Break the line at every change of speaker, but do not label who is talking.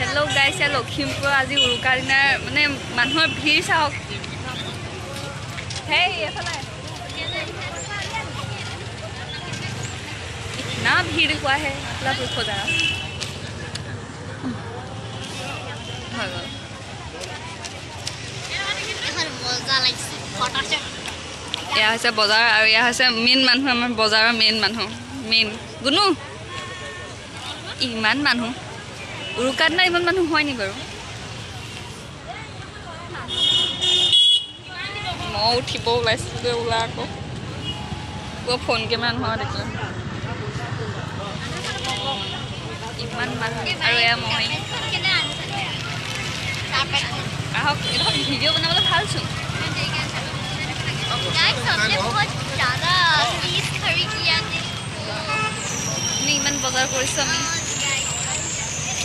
hello guys या लखीमपुर आज उरुकार दिनार माने मानुहर भीड़ चाওক हे एफाले इतना भीड़ हुआ है मतलब खोजा या है बजार और या है मेन मानुह आमार बजाৰৰ मेन मानुह मेन गुनु इमान मानुह उरुकार दिना इमान मानुह হয় নি বাৰু মই উঠিব ওলাইছিলো ওলা আকৌ ফোন কেমেৰা নহয় দেখিলে ইমান মানুহ আৰু এয়া মই আহক এটা ভিডিঅ' বনাবলৈ ভালচোন
गाइस हमने बहुत ज़्यादा चीज़ खरीद लिया देखो
इमान बजार কৰিছো আমি